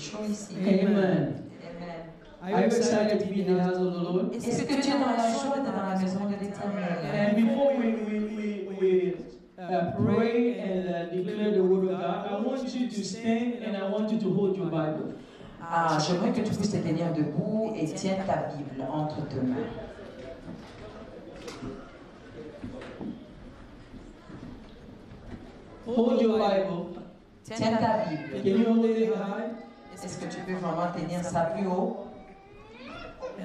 chaud ici. Amen. Amen. Are you excited to be in the house of the Lord? Est-ce que tu es dans la joie d'être dans la maison de l'Éternel? And before we pray and declare the word of God, I want you to stand and I want you to hold your Bible. Ah, j'aimerais que tu puisses te tenir debout et tiens ta Bible entre tes mains. Hold your Bible. Tiens ta Bible. Can you hold it high? Est-ce que tu peux vraiment tenir ça plus haut?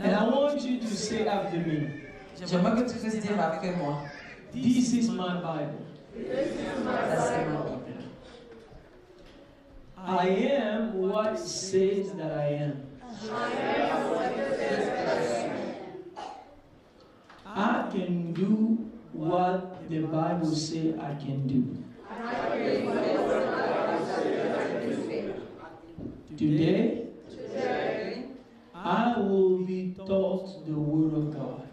And I want you to say after me. J'aimerais que tu puisses dire après moi. This is my Bible. Ça, c'est ma Bible. I am what it says that I am. I can do what the Bible says I can do. Today, I will be taught the Word of God.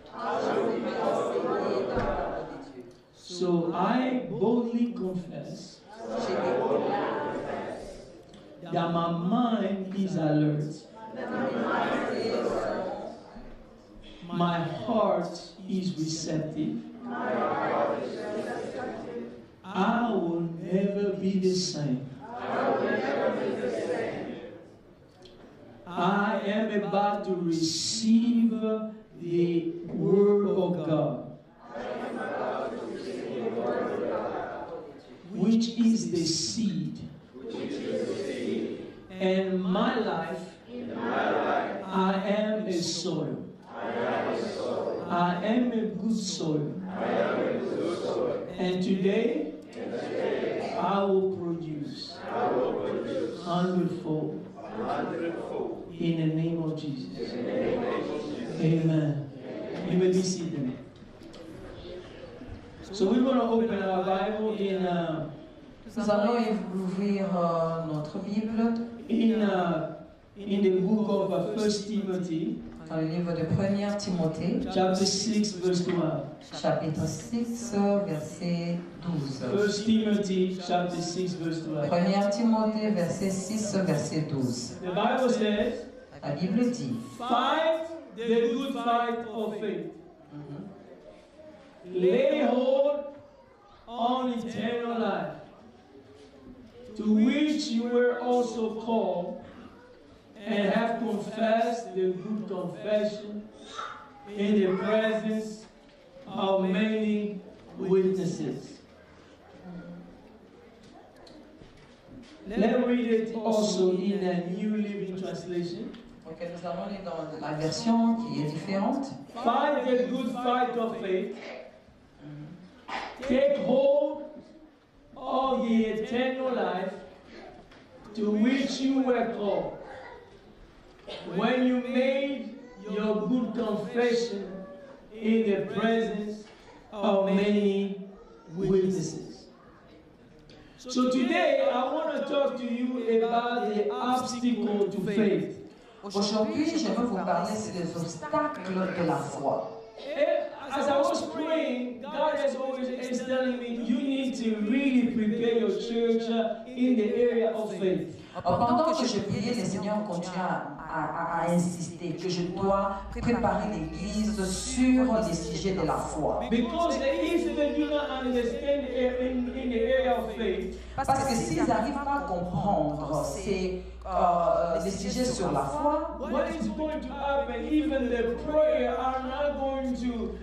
So I boldly confess that my mind is alert. My heart is receptive. I will never be the same. I am about to receive the Word of God, which is the seed. And my life, I am a soil. I am a good soil. And today, I will produce 100-fold. In the name of Jesus. Amen. You may be seated. So we're going to open our Bible in Nous allons ouvrir notre Bible in the book of 1 Timothy, dans le livre de 1 Timothée, chapter 6, verse 12. chapitre 6, verset 12. 1 Timothy, chapter 6, verse 12. 1 Timothée, verset 6, verset 12. The Bible says, La Bible dit, fight the good fight of faith. Lay hold on eternal life, to which you were also called, and have confessed the good confession in the presence of many witnesses. Let me read it also in a New Living Translation. donc nous allons lire dans la version qui est différente. Fight the good fight of faith. Take hold of the eternal life to which you were called, when you made your good confession in the presence of many witnesses. So today I want to talk to you about the obstacle to faith. Aujourd'hui, j'aimerais vous parler des obstacles de la foi. As I was praying, God has always is telling me you need to really prepare your church in the area of faith. Pendant que je priais, le Seigneur continue à insister que je dois préparer l'Église sur les sujets de la foi. Because if they do not understand in the area of faith, Parce que s'ils n'arrivent pas à comprendre les sujets sur la foi, what is going to happen? Even the prayer are not going to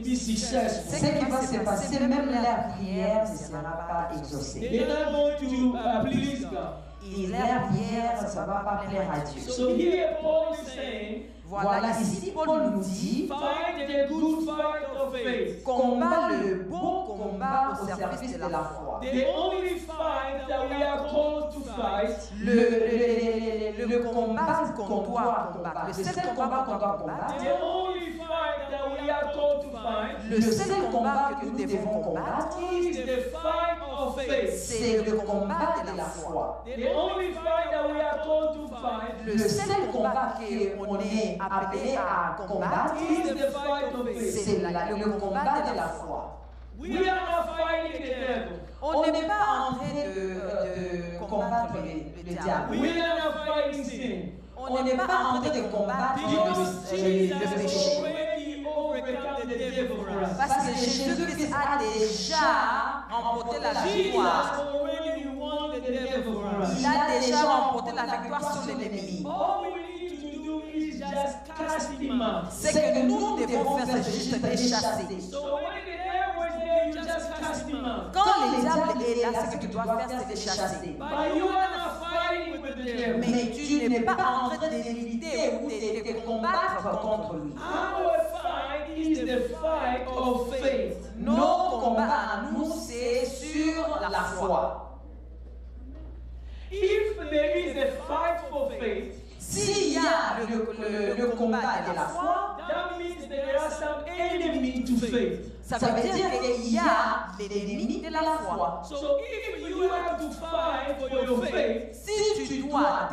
be successful. ce qui va se passer, même la prière ne sera pas exaucée. They're not going to please God. Et la prière, ça ne va pas plaire à Dieu. So here Paul is saying, Voilà, ici Paul nous dit, fight the good fight of faith. combat le bon combat au service de la foi. The only fight that we are called to fight Le combat qu'on doit combattre, le seul combat qu'on doit combattre, the only fight that we are called to fight le seul combat que nous devons combattre, is the fight of faith. c'est le combat de la foi. The only fight that we are called to fight Le seul combat qu'on est appelé à combattre, is the fight of faith. c'est le combat de la foi. We are not fighting the devil. On n'est pas en train de combattre le diable. We are not fighting sin. On n'est pas en train de combattre le péché. Parce que Jésus-Christ a déjà remporté la victoire. Il a déjà remporté la victoire sur l'ennemi. Ce que nous devons faire, c'est juste les chasser. Quand le diable est là, ce que tu dois faire, c'est les chasser. Mais tu n'es pas en train de lutter ou de combattre contre lui. Nos combats à nous, c'est sur la foi. If there is a fight for faith, s'il y a le combat de la foi, that means there are some enemy to faith. Ça veut dire qu'il y a l'ennemi de la foi. So if you have to fight for your faith, si tu dois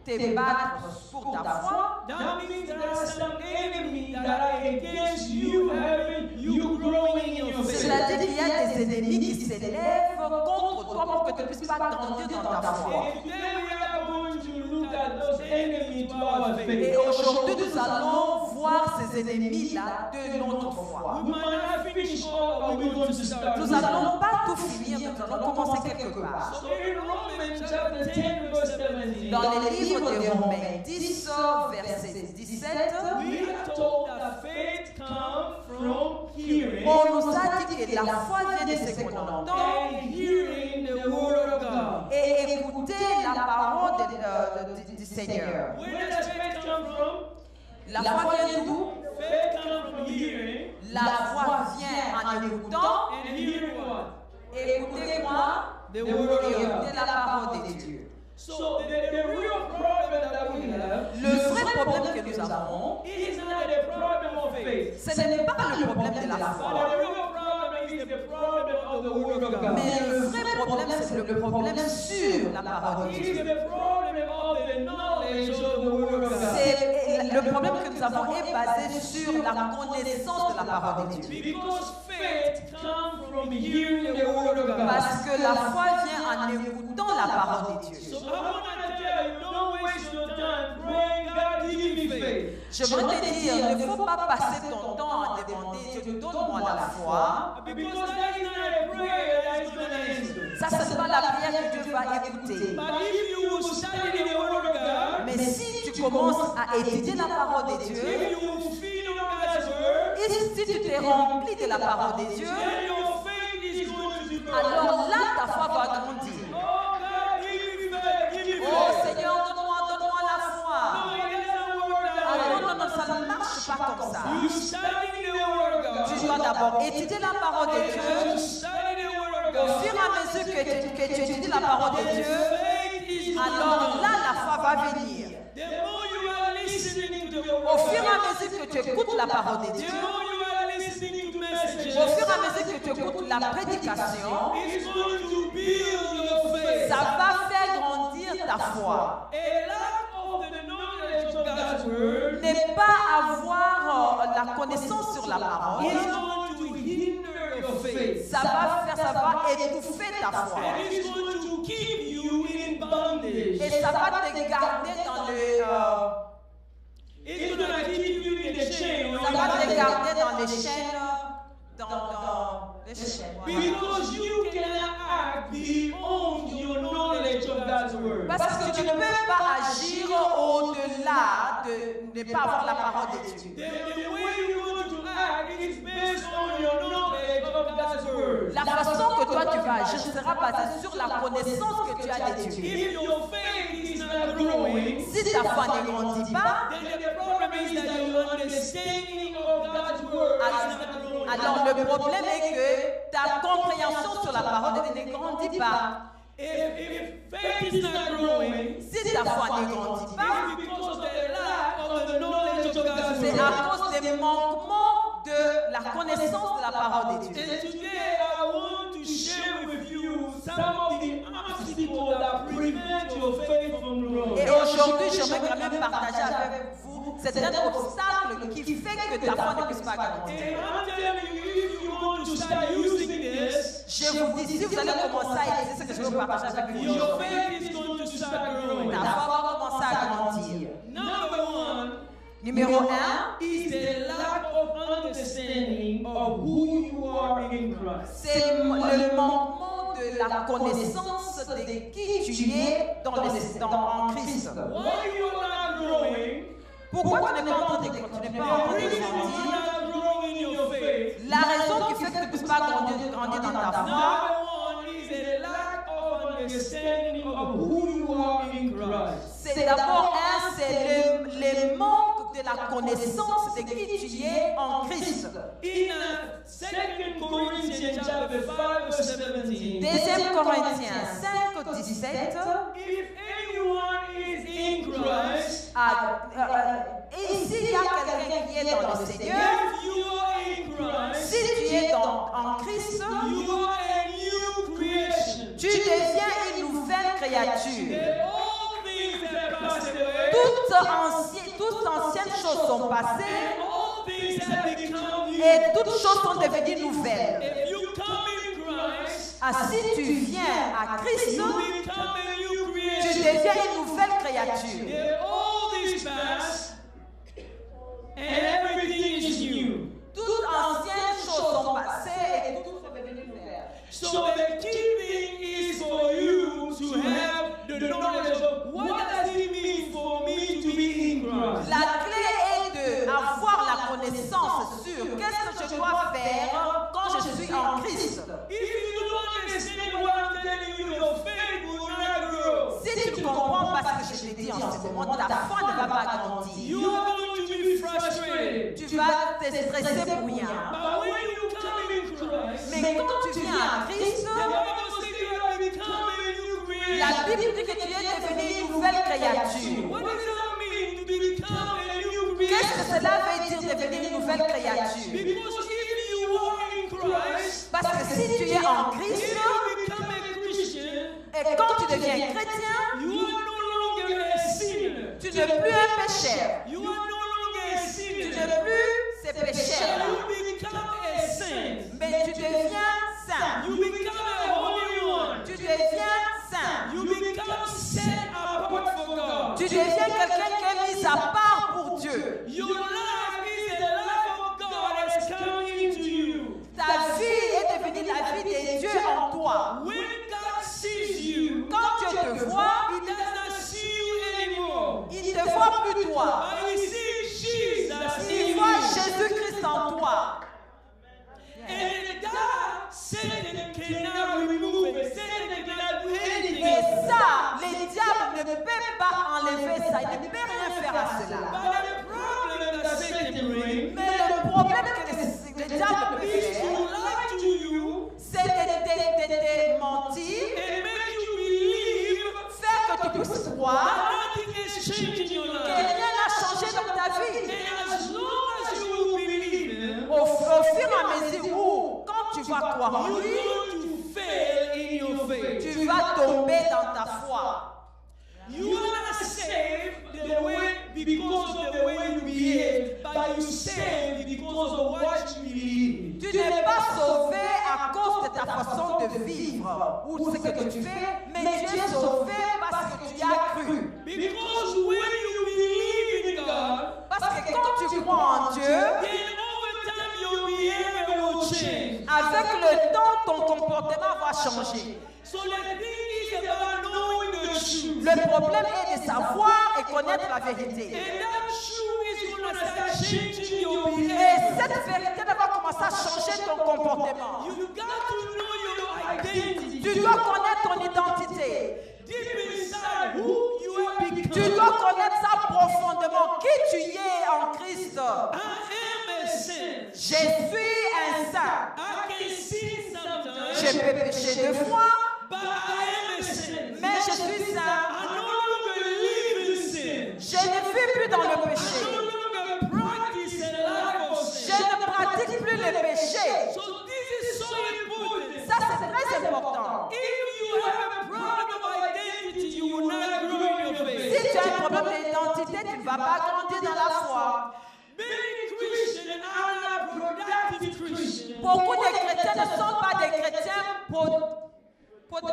te battre pour ta foi, that means there are some enemy that are against you having you growing in your faith. C'est-à-dire qu'il y a des ennemis qui s'élèvent contre toi pour que tu ne puisses pas grandir dans ta foi. Et aujourd'hui, nous allons voir ces ennemis-là de notre foi. Nous n'allons pas tout finir, nous allons commencer quelque part. Dans le livre de Romains 10, verset 17, on nous a dit que la foi vient de ce qu'on entend et écouter la parole du Seigneur. La foi vient d'où? La foi vient en écoutant. Et écouter quoi? Et écouter la parole de Dieu. Le vrai problème que nous avons, ce n'est pas le problème de la foi. Mais le vrai problème, c'est le problème sur la parole de Dieu. Le problème que nous avons est basé sur la connaissance de la parole de Dieu. Parce que la foi vient en écoutant la parole de Dieu. Je voudrais te dire, il ne faut pas passer ton temps à demander Dieu, donne-moi la foi. Ça, ce n'est pas la prière que Dieu va écouter. Mais si tu commences à étudier la parole de Dieu, et si tu t'es rempli de la parole de Dieu, alors là, ta foi va grandir. Oh Seigneur, donne-moi la foi. Ah non, ça ne marche pas comme ça. Tu dois d'abord étudier la parole de Dieu. Au fur et à mesure que tu étudies la parole de Dieu, alors là, la foi va venir. Au fur et à mesure que tu écoutes la parole de Dieu, au fur et à mesure que tu écoutes la prédication, ça va faire grandir ta foi. Ne pas avoir la connaissance sur la parole, ça va étouffer ta foi. Et ça va te garder dans le... ça va te garder dans les chaînes. Because you cannot act beyond your knowledge of God's word. Parce que tu ne peux pas agir au-delà de ne pas avoir la parole de Dieu. The way you want to act is based on your knowledge of God's word. La façon que toi tu vas agir sera basée sur la connaissance que tu as de Dieu. If your faith is not growing, si ta foi ne grandit pas, then the problem is that your understanding of God's word is not growing. Alors le problème est que ta compréhension sur la parole de Dieu ne grandit pas. If faith is not growing, si ta foi ne grandit pas, c'est à cause des manquements de la connaissance de la parole de Dieu. And today I want to share with you some of the obstacles that prevent your faith from growing. Et aujourd'hui, j'aimerais quand même partager avec vous certains obstacles qui fait que ta foi ne puisse pas grandir. And I'm telling you, if you going to start using this, je vous dis, si vous allez commencer à utiliser ce que je veux partager avec vous, your faith is going to start growing. ta foi va commencer à grandir. Number one Numéro 1, is the lack of understanding of who you are in Christ. c'est le manquement de la connaissance de qui tu es en Christ. Why you are not growing? Pourquoi tu n'es pas en train de grandir? La raison qui fait que tu ne puisses pas grandir dans ta foi, Number one is a lack of understanding of who you are in Christ. c'est d'abord c'est le manque de la connaissance de qui tu es en Christ. In 2 Corinthians chapter 5 verse 17, 2 Corinthiens 5, 17. if anyone is in Christ, Et s'il y a quelqu'un qui est dans le Seigneur, if you are in Christ, si tu es en Christ, you are a new creation. tu deviens une nouvelle créature. All things have passed away. Toutes anciennes choses sont passées All things have become new. et toutes choses sont devenues nouvelles. If you come in Christ, Si tu viens à Christ, you become a new tu creation. deviens une nouvelle créature. All these past and everything is new. Toutes anciennes choses sont passées et tout est devenu nouvelle. So the key thing is for you to have the knowledge of what does it mean for me to be in Christ. La clé est d'avoir la connaissance sur qu'est-ce que je dois faire quand je suis en Christ. If you don't understand what I'm telling you, your faith will not grow. Si tu ne comprends pas ce que je te dis en ce moment, ta foi ne va pas grandir. You are going to be frustrated. Tu vas te stresser pour rien. But when you come in Christ, Mais quand tu viens à Christ, the Bible says you have become a new creation. la Bible dit que tu es devenu une nouvelle créature. What does that mean to become a new Qu'est-ce que creation? cela veut dire devenir une nouvelle créature? Because if you are in Christ, Parce que si tu es en if Christ you become a Christian, et quand tu deviens chrétien, you are no longer a sinner. tu n'es plus un pécheur. You are no longer a Tu sinner. n'es plus ces pécheurs-là. You become a saint. Mais tu deviens saint. You become a holy one. Tu deviens saint. You become set apart for God. Tu deviens quelqu'un qui est mis à part pour Dieu. Your life is the life of God has come into you. Ta vie est devenue la vie de Dieu en toi. When God sees you, Quand Dieu te voit, He does not see you anymore. il ne voit plus toi. But He sees Jesus in Il you. voit Jésus-Christ en toi. And that Satan cannot remove it. Satan cannot do anything. Et ça, les diables ne peuvent pas enlever ça. Ils ne peuvent rien faire à cela. But the problem that Satan brings Mais le problème que les diables peuvent is to faire, lie to you c'est de mentir, and make you believe faire que tu puisses croire nothing has changed in your que life. rien n'a changé dans ta vie. And as long as you believe Him, Au fur et à mesure où, quand tu vas croire en you're lui, going to fail in your faith. tu vas tomber dans ta foi. You are not saved the way because of the way you behave, but you saved because of what you believe. Tu n'es pas sauvé à cause de ta façon de vivre ou de ce que tu fais, mais tu es sauvé parce que tu as cru. Because when you believe in God, Parce que quand tu crois en Dieu, then over time your behavior will change. avec le temps, ton comportement va changer. So the thing is about knowing the truth. Le problème est de savoir et connaître la vérité. And that truth is going to start changing your Et behavior. cette vérité va commencer à changer ton comportement. You got to know your identity. Tu dois connaître ton identité. Deep inside who you have become. Tu dois connaître ça profondément. Qui tu es en Christ. I am a saint. Je suis un saint. I can sin sometimes. Je peux pécher deux fois, But I am a saint. mais je suis saint. I no longer live in sin. Je ne vis plus dans le I no péché. longer practice a life of Je sin. ne pratique plus le péché. So this is so important. Ça, c'est très important. If you have a problem of identity, you will not grow in your Si faith. tu as un problème d'identité, tu ne vas pas grandir dans la foi. Many Christians are not productive Christians. Beaucoup de chrétiens ne sont pas des chrétiens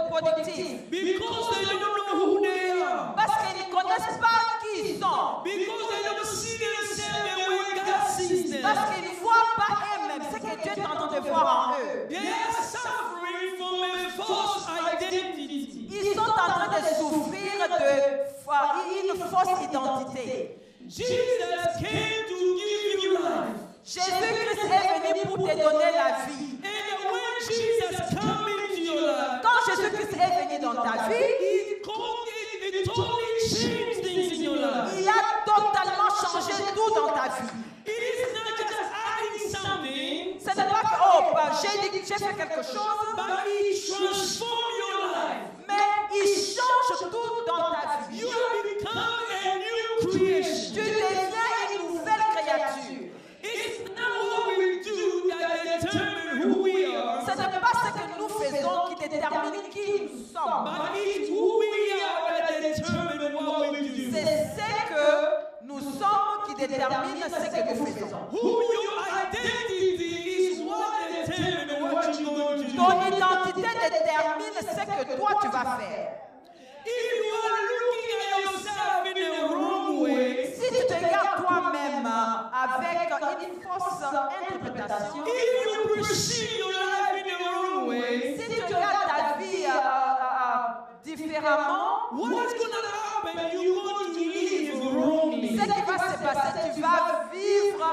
productifs. Because they don't know who they are. Parce qu'ils ne connaissent pas qui ils sont. Because they don't see themselves the way God sees them. Parce qu'ils ne voient pas eux-mêmes ce que Dieu est en train de voir en eux. They are suffering from a false identity. Ils sont en train de souffrir d'une fausse identité. Jesus came to give you life. Jésus-Christ est venu pour te donner la vie. And when Jesus came into your life, Quand Jésus-Christ est venu dans ta vie, it totally changed things in your life. il a totalement changé tout dans ta vie. It is not just adding something, Ce n'est pas que, j'ai fait quelque chose, but it transforms your life. mais il change tout dans ta vie. You have become a new creation. Tu deviens une nouvelle créature. It's not what we do that determines who we are, Ce n'est pas ce que nous faisons qui détermine qui nous sommes. but it's who we are that determines what we do. C'est ce que nous sommes qui détermine ce que nous faisons. Who your identity is what determines what you're going to do. Ton identité détermine ce que toi tu vas faire. If you are looking at yourself in the wrong way, Si tu te regardes toi-même avec une fausse interprétation, if you perceive your life in the wrong way, si tu regardes ta vie différemment, what's going to happen? You're going to live wrongly. ce qui va se passer, tu vas vivre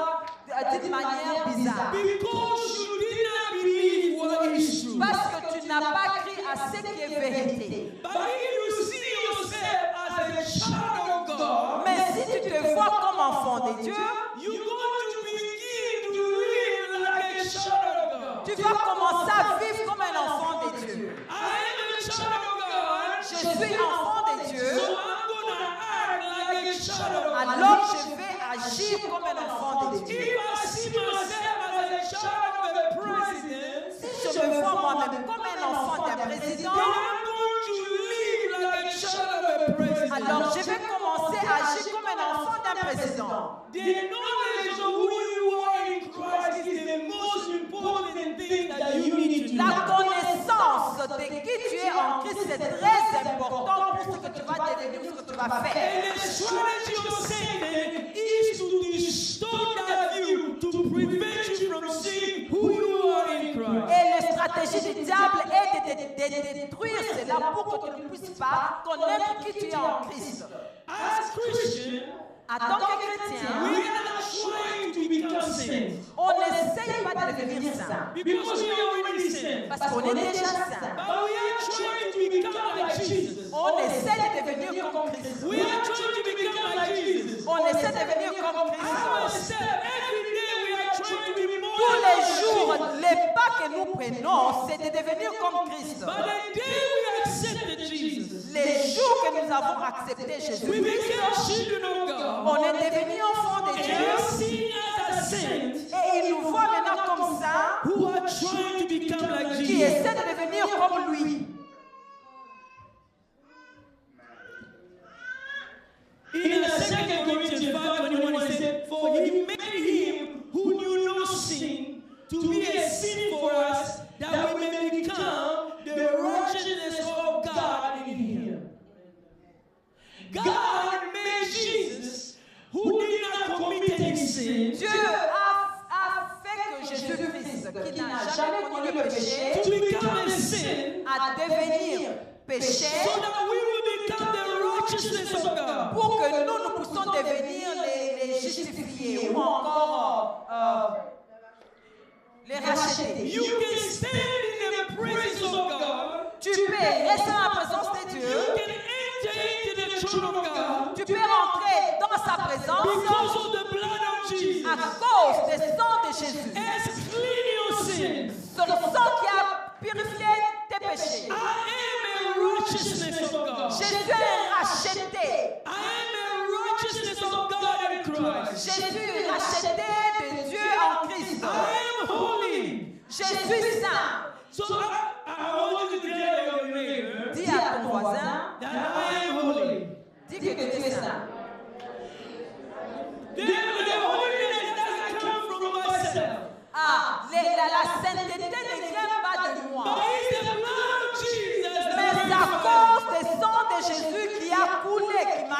d'une manière bizarre. Because you did not believe what is true. Parce que tu n'as pas cru à ce qui est vérité. But if you see yourself as a child of God, Mais si tu te vois comme enfant de Dieu, you're going to begin to live like a child of God. tu vas commencer à vivre comme un enfant de Dieu. I am a child of God, Je suis enfant de Dieu, so I'm going to act like a child of God. alors je vais agir comme un enfant de Dieu. If I see myself as a child of a president, Si je me vois moi-même comme un enfant d'un président, then I'm going to live like a child of a president. alors je vais commencer à agir comme un enfant d'un président. The knowledge of who you are in Christ is the most important thing that you need to La know. connaissance de qui tu es en Christ, c'est très important pour ce que tu vas devenir, ce que tu vas faire. And the strategy of Satan is to distort that view, to prevent you from seeing who you are in Christ. Et la stratégie du diable est de détruire cela pour que tu ne puisses pas connaître qui tu es en Christ. As Christians, En tant que we chrétien, are not trying to become saints on n'essaye pas de devenir saint because we are already saints. parce qu'on est déjà saint. But we are trying to become like Jesus. On essaie de devenir comme Christ. We are trying to become like Jesus. On essaie de devenir comme Christ. Ourselves, every day we are trying to be more Tous les like jours, Jesus. les pas que nous prenons, c'est de devenir comme Christ. But the day we accepted Jesus, Les jours que nous avons accepté we Jésus, became children of God. on est devenu enfants de And Dieu. they are seen as a saint Et il nous voit maintenant comme ça, who are trying to become like qui Jesus. essaie de devenir comme lui. In 2 Corinthians 5:21, it said, "For he made him who knew no sin to be a sin for us, that we may become the righteousness of God in him." God made Jesus, who did not commit any sin, Dieu a fait que Jésus-Christ, qui n'a jamais connu le péché, to become a sin, à devenir péché, so that we will become the righteousness of God. pour que nous puissions devenir les justifiés ou encore les racheter. You can stand in the presence of God. Tu peux rester dans la présence de You Dieu. can enter into the throne of God Tu peux rentrer dans sa présence because of the blood of Jesus. à cause du sang de Jésus. Has clean your sins. C'est le sang qui a purifié tes péchés. I am a righteousness of God. Jésus est racheté. I am a righteousness of God in Christ. Jésus est racheté de Dieu en Christ. I am holy. Je suis saint. So I want you to tell your neighbor Dis à ton voisin, that I am holy. dis que tu es saint. The holiness doesn't come from myself. Ah, la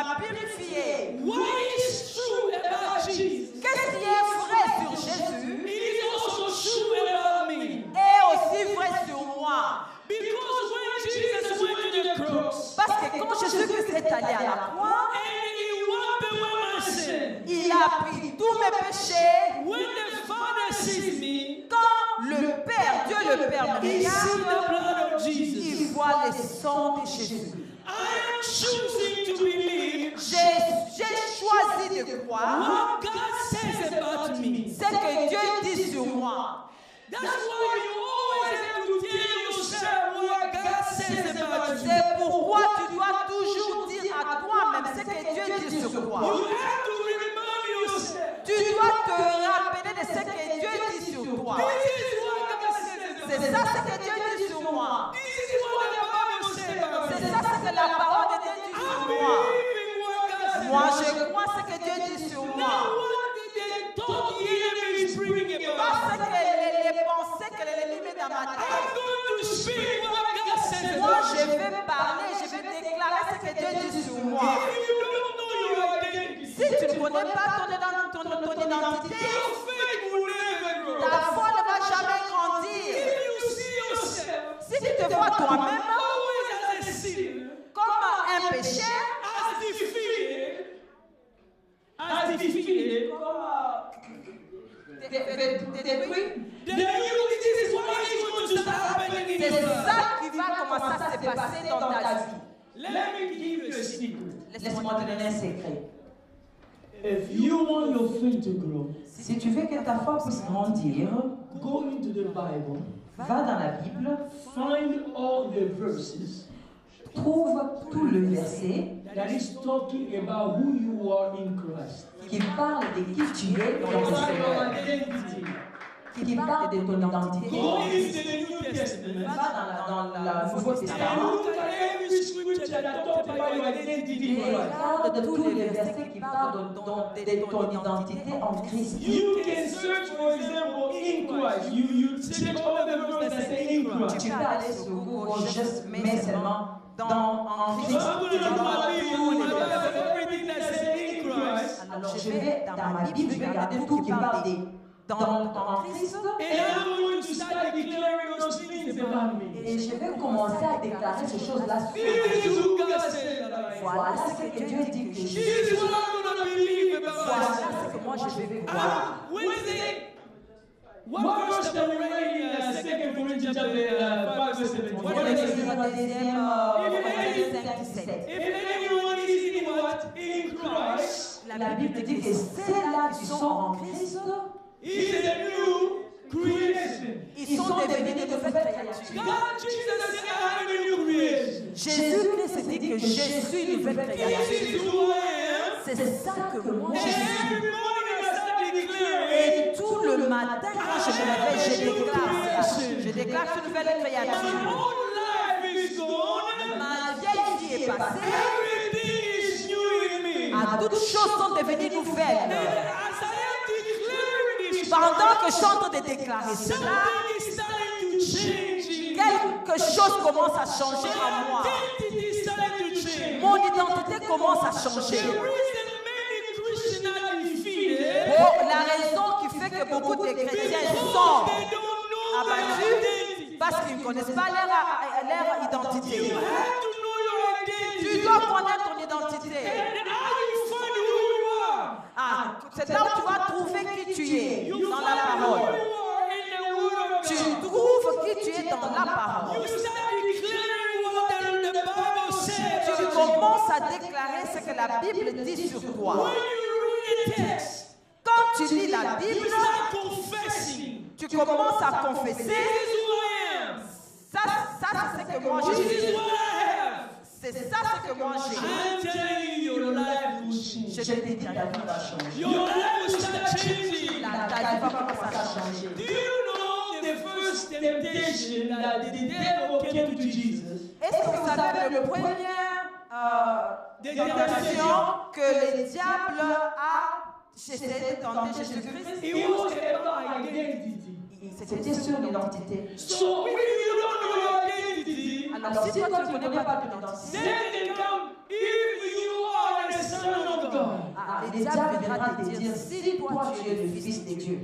m'a purifié. What is true about Jesus? Qu'est-ce qui est vrai sur Jésus It is also true about me. est aussi vrai sur moi. Because when Jesus went to the cross, Parce que quand Jésus-Christ est allé à la croix, and he wiped away my sin, il a pris tous mes péchés. when the Father sees me, Quand le Père, Dieu le Père me he sees the regarde, blood of il Jesus. voit le sang de Jésus. I am choosing to believe J'ai choisi de croire what God says about me. ce que Dieu dit sur moi. That's why you always have to tell yourself what God says about you. C'est pourquoi tu dois toujours dire à toi-même ce que Dieu dit sur toi. You have to remind yourself. Tu dois te rappeler de ce que Dieu dit sur toi. This is what God says about C'est me. ça ce que Dieu dit sur moi. This is what the Bible says about C'est me. ça ce que la parole de Dieu dit I sur moi. believe in what God says Moi, about je me. crois ce que Dieu dit sur Now, moi. what did they thought the enemy is bringing Pas about? ce que les pensées que l'ennemi met dans ma I'm tête. going to speak what God says Moi, about je me. vais parler, je vais déclarer ce que Dieu dit sur moi. If you don't know your identity, Si tu ne connais pas ton identité, your faith will never grow. ta foi ne va jamais grandir. If you see yourself Si tu te vois toi-même always as a sinner, comme un péché, as defeated, détruit, then this is what is going to start happening in c'est your life. ça qui va commencer à se passer dans ta vie. Let me give you a secret. Laisse-moi te donner un secret. If you want your faith to grow, Si tu veux que ta foi puisse grandir, go into the Bible, va dans la Bible, find all the verses trouve tout le verset that is talking about who you are in Christ. qui parle de qui tu es dans le Seigneur, Identity. qui parle de ton identité. Go into the New Testament. Va dans le Nouveau And Testament look at every scripture that talks about your identity in et Christ. regarde tous les versets qui parlent de ton identité en Christ. You can search, for example, in Christ. You search all the verses that say in Christ. Tu peux aller sur Google, juste mets seulement en So Christ. I'm going to look at my Bible, I have everything that says in Christ. Alors je vais dans ma Bible, je vais regarder tout qui parle en Christ And I'm going to start declaring those things about me. et je vais commencer à déclarer ces choses-là sur This is who God says that I am. Voilà ce que Dieu dit que je suis. This is what I'm going to believe about Voilà myself. ce que moi je vais croire. What verse that we read in 2 Corinthians chapter 5 verse 17? On What va does it lire say? le deuxième, 5-17. If anyone is in what? In Christ, La Bible dit que ceux-là qui sont en Christ, he's a new creation. ils sont devenus de nouvelles créatures. God, Jesus said, I'm a new creation. Jésus-Christ dit que je suis une nouvelle This créature. is who I am. C'est ça que moi je And suis. every morning I start declaring, Et tout le matin, quand je me réveille, je déclare cela. Je déclare une nouvelle my créature. old life is gone. Ma vieille vie est passée. Everything is new in me. Toutes choses sont devenues nouvelles. As I am declaring this, Pendant que je suis en train de déclarer cela, something is starting to change in me. quelque chose commence à changer en moi. Identity is starting to change. Mon identité commence à changer. The reason many Christians are defeated Pour la raison qui fait que beaucoup de chrétiens sont they don't know their abattus identity. parce qu'ils ne connaissent pas leur identité. You have to know your identity. Tu dois connaître ton identité. And how you find who you are. Ah, c'est là où tu vas trouver qui tu es You dans find la who parole. you are in the Word of Tu God. trouves qui tu es dans la parole. You start declaring what the Bible says. Tu commences à déclarer ce que la Bible dit sur toi. When you read a text, Quand tu lis la you Bible, start confessing. tu commences à confesser. This is who I am. Ça c'est ce que moi This is j'ai. what I have. C'est ça ce que moi j'ai. I'm telling you, your life will change. Je te dis, ta vie va changer. Your life will start changing. Ta vie va commencer à changer. Do you know the first temptation that the devil came to Jesus? Est-ce que vous savez le premier tentation que le diable a essayé de tenter Jésus-Christ? It was about identity. C'était sur l'identité. So if you don't know your identity, Alors si toi tu ne connais pas ton identité, then they come. If you are a le diable viendra te dire, si toi tu es le Fils de Dieu,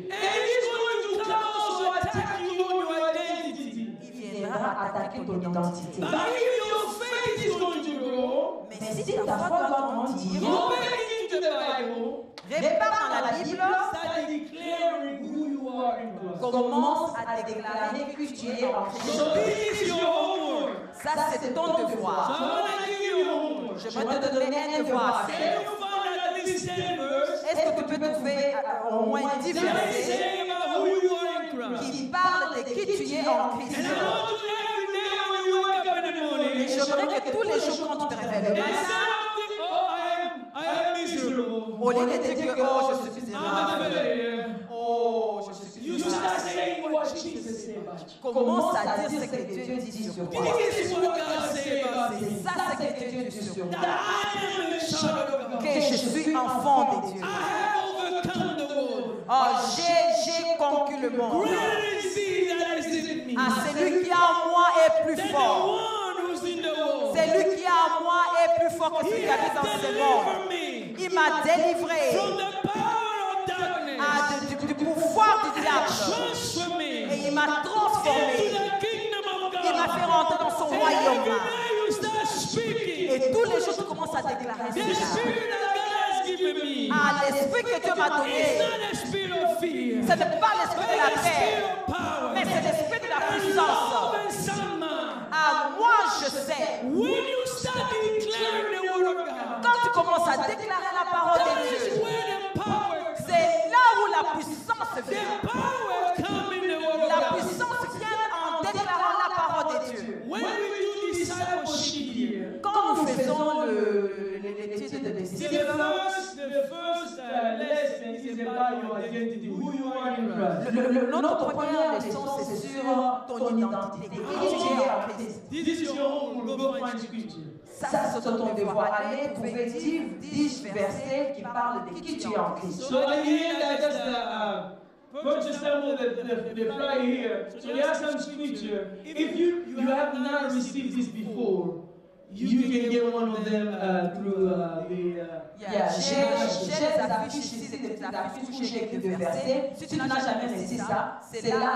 il viendra attaquer ton identité. Mais si ta foi doit grandir, repars dans la Bible, commence à déclarer que tu es en Christ. Ça, c'est ton devoir. Je vais te donner un devoir. Est-ce que tu peux trouver au moins 10 versets qui parlent de qui tu es en Christ? Et j'aimerais que tous les jours, quand tu te réveilles le matin, au lieu de dire que oh, je suis misérable, oh, je suis misérable, commence à dire ce que Dieu dit sur toi. C'est ça ce que Dieu dit sur toi. Que je suis enfant de Dieu. Oh, j'ai conquis le monde. Ah, celui qui est en moi est plus fort. Celui qui est en moi est plus fort que celui qui habite dans ce monde. Il m'a délivré du pouvoir du diable. Et il m'a transformé. Il m'a fait rentrer dans son royaume. Et tous les jours, tu commences à déclarer cela. Ah, l'esprit que Dieu m'a donné, ce n'est pas l'esprit de la paix, mais c'est l'esprit de la puissance. Ah, moi je sais. Quand tu commences à déclarer la parole de Dieu, c'est là où la puissance vient. La puissance vient en déclarant la parole de Dieu. Quand nous faisons l'étude de disciples, notre première leçon, c'est sur ton identité. Qui tu es en Christ. Ça, c'est ton devoir. Allez trouver 10 versets qui parlent de qui tu es en Christ. So in here, I just purchased some of the fly here. So there are some scripture. If you have not received this before, you can get one of them through J'ai les affiches ici, c'est des affiches où j'ai quelques versets. Si tu n'as jamais reçu ça, c'est là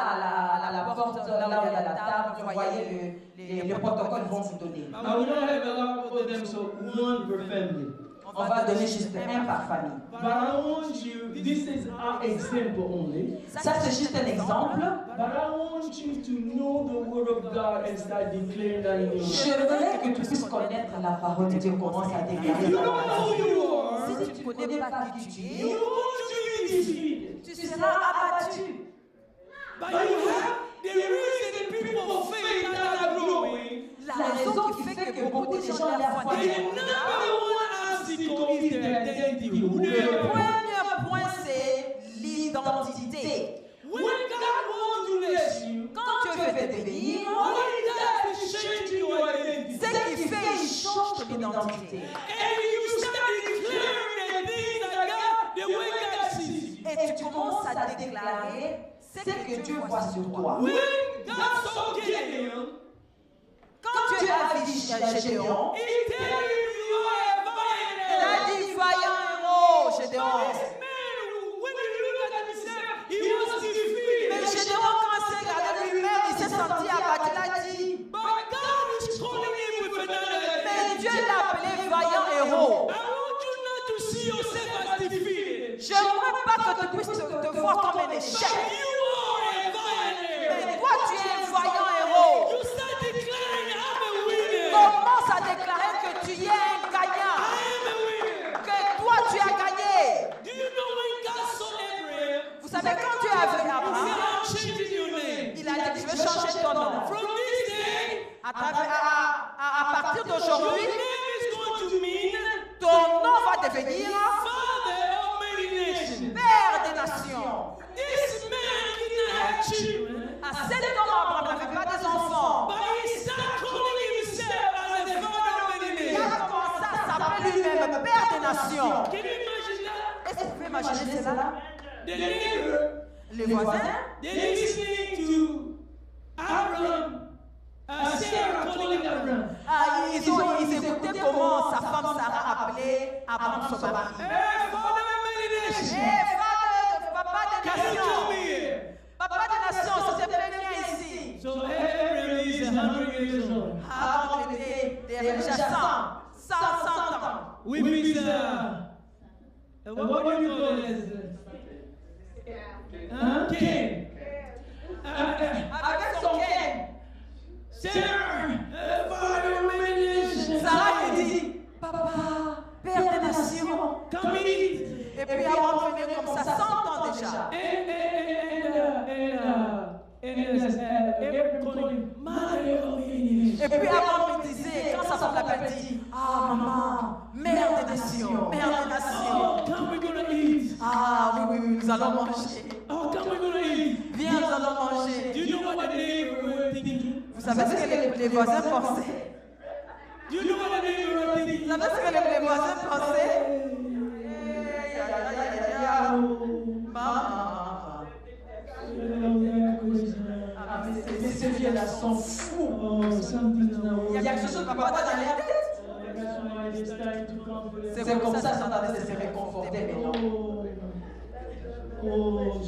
à la porte, là où il y a la table, vous voyez le protocole vont vous donner. We don't have a lot of them, so one per family. On va donner juste un par famille. But I want you, this is an example only. Ça, c'est juste un exemple. But I want you to know the word of God and start declaring that in your life. Je voudrais que tu puisses connaître la parole de Dieu, commence à déclarer la parole de Dieu. Si tu ne connais pas qui tu es, tu seras abattu. But you have the reason people faith that are growing. La raison qui fait que beaucoup de gens la foi le premier point, c'est l'identité. Quand Dieu veut te bénir, ce qu'il fait, il change ton identité. Et tu commences à déclarer ce que Dieu voit sur toi. Quand Dieu a vu Gédéon, il a dit vaillant héros, Gédéon. Mais Gédéon, quand il s'est regardé lui-même, il s'est senti abattu. Il a dit, mais Dieu l'a appelé vaillant héros. Je n'aimerais pas que tu puisses te voir comme un échec. Mais toi, tu es un vaillant héros. Commence à déclarer que tu es un gagnant. Que toi, tu as gagné. Vous savez, quand Dieu a vu Abraham, il a dit, je vais changer ton nom. À partir d'aujourd'hui, ton nom va devenir Père des nations. À cet homme, Abraham n'avait pas des enfants. Il a commencé à s'appeler lui-même Père des nations. Est-ce que vous pouvez imaginer cela? Les voisins, ils écoutaient comment sa femme Sarah appelé à prendre son mari. Hey, Father of many nations. Papa des Can you nations. come here? Papa des nations, s'il te plaît, viens ici. So Abraham is 100 years old. Avant il était déjà 100 ans. We meet what do you call this? Ken. Avec son Ken. Sarah, Father of many nations. Sarah lui dit, Papa, Père des nations. Come eat. Et puis avant de venir comme ça, 100 ans déjà. Et puis avant il disait, quand sa femme l'appelle, dit, ah maman, mère des nations, mère des nations. Oh, come we're gonna eat. Ah oui, nous allons manger. Oh, come we're gonna eat. Viens, nous allons manger. Do you know what the neighbor were thinking? Vous savez ce que les voisins pensaient? Do you know what the neighbor were thinking? Vous savez ce que les voisins pensaient? Maman. Ah, mais ces vieux-là sont fous. Oh, something's not Il y a working. quelque chose qui ne va pas dans la tête. That's why it's time to come for them. C'est comme ça qu'ils sont en train de se réconforter maintenant. Oh,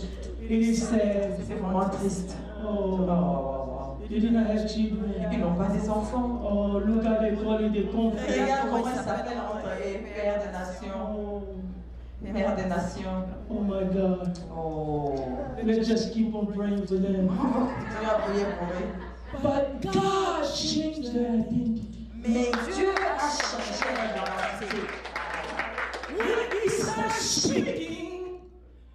it is sad. C'est vraiment triste. Oh, they did not have children. Ils n'ont pas des enfants. Oh, look how they call it the conference. Regarde comment ils s'appellent entre les pères des nations. Oh, Pères des nations. oh my God. Oh. Let's just keep on praying for them. Continuez à prier pour eux. But God changed their identity. Mais Dieu a changé leur identité. When He started speaking,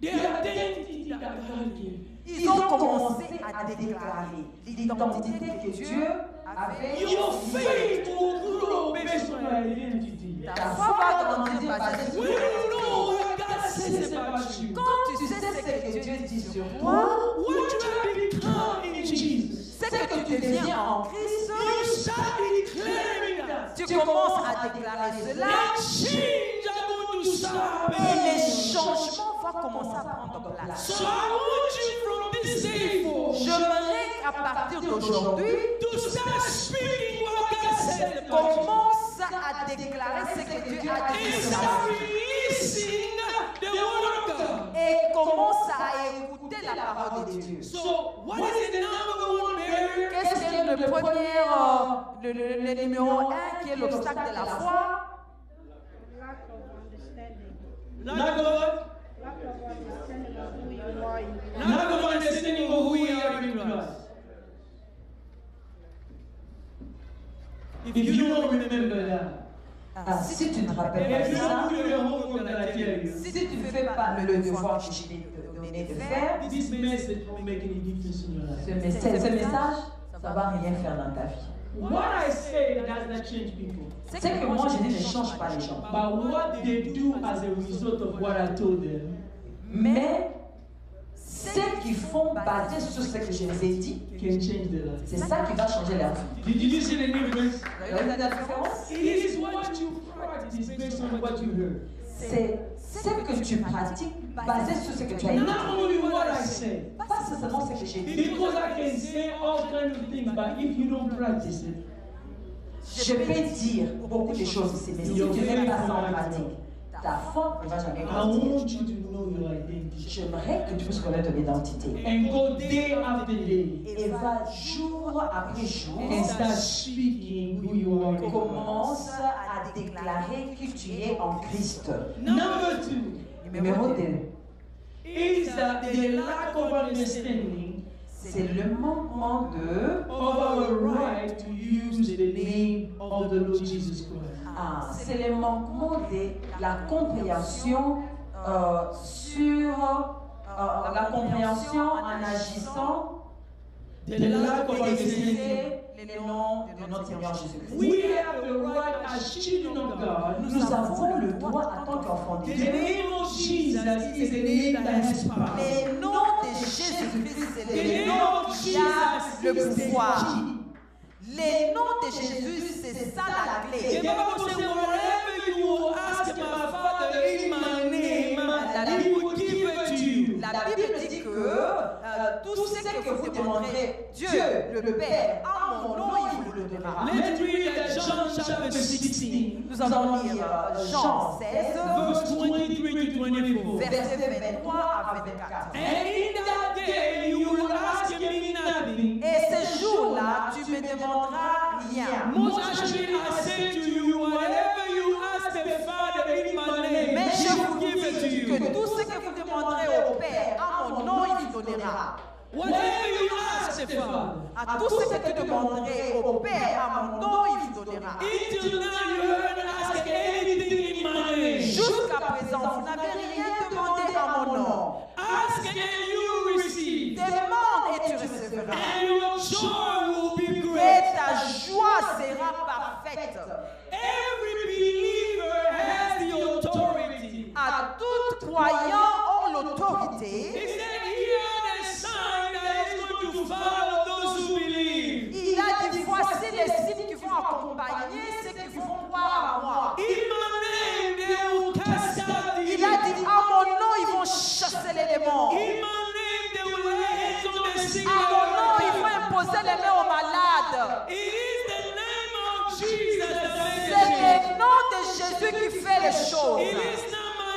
the identity that God gave. Ils ont commencé à déclarer l'identité que Dieu avait. Your faith will grow based on your identity. Ta foi va grandir basée sur When you know what God says about you, quand tu sais ce que Dieu dit sur toi, what you have become in Jesus, ce que tu deviens en Christ, you start declaring that. tu commences à déclarer cela Change are going to start. et les changements vont commencer à prendre place. So I want you from this day forward J'aimerais qu'à partir d'aujourd'hui, to start speaking what God said about you. commence à déclarer ce que Dieu a dit And sur ta start vie. releasing the word of God. Et commence à écouter la parole de Dieu. So what is the number one barrier? Qu'est-ce qui est le premier, le numéro 1 qui est l'obstacle de la foi? Lack of understanding. Lack of what? Lack of understanding of who you are in Christ. Lack of understanding of who we are in Christ. If you don't remember that, Ah, si tu ne te rappelles pas if de you ça, don't do your homework that I tell you, si tu ne fais pas le devoir que je t'ai donné de faire, this message won't make any difference in your life. ce message, ça ne va rien faire dans ta vie. What I say does not change people, C'est que moi, je dis ne change pas les gens. but what they do as a result of what I told them Mais ce qu'ils font basé sur ce que je les ai dit, can change their life. c'est ça qui va changer leur vie. Did you see the difference? Vous avez vu la différence? It is what you practice based on what you heard. C'est ce que tu pratiques basé sur ce que tu as Not écouté. only what I say, Pas seulement ce que j'ai dit. because I can say all kinds of things, but if you don't practice it, Je peux dire beaucoup de choses ici, mais si tu ne mets pas ça en pratique, ta foi ne va jamais I grandir. want you to know your identity J'aimerais que tu puisses connaître ton identité. and go day after day Et va jour après jour, and start speaking who you are. commence à déclarer qui tu es en Christ. Number two Numéro 2, is that the lack of understanding c'est le manquement de... of our right to use the name of the Lord Jesus Christ. Ah, c'est le manquement de la compréhension sur la compréhension en agissant The lack of understanding. d'utiliser les noms de notre Seigneur Jésus-Christ. We have the right as children of God. Nous avons le droit en tant qu'enfants de The Dieu. name of Jesus is a name that has power. Les noms de Jésus-Christ, c'est les noms qui ont le pouvoir. Les noms de Jésus, c'est ça la The clé. Bible says, whatever you will ask my Father in my name, He will give it to you. La Bible dit que tout ce que vous demanderez, Dieu, le Père, en mon nom, il vous le donnera. Let's read that John chapter 16. Nous allons lire Jean 16, verse 23 to 24. versets 23 à 24. And in that day you will ask me nothing. Et ce jour-là, tu me demanderas rien. Most assuredly I say to you, whatever you ask the Father in my name, Mais he je will vous give it to dis you. que tout ce que vous demanderez au Père, à mon nom, il vous donnera. Whatever you ask the Father. À tout ce que tu demanderais au Père, à mon nom, il vous donnera. Until now you haven't asked anything in my name. Jusqu'à présent, vous n'avez rien demandé à mon nom. Ask and you receive. Demande et tu recevras. And your joy will be Et great. ta joie sera parfaite. Every believer has the authority. À tout croyant ont l'autorité. He said, here the sign that is going to follow those who believe. Il a dit, voici les signes qui vont accompagner ceux qui vont croire à moi. In my name they will cast out the Il a dit, à mon nom, ils vont chasser les démons. In my name they will lay hands on the sick. À mon nom, ils vont imposer les mains aux malades. It is the name of Jesus that makes C'est it. le nom de Jésus qui fait les It choses. is not my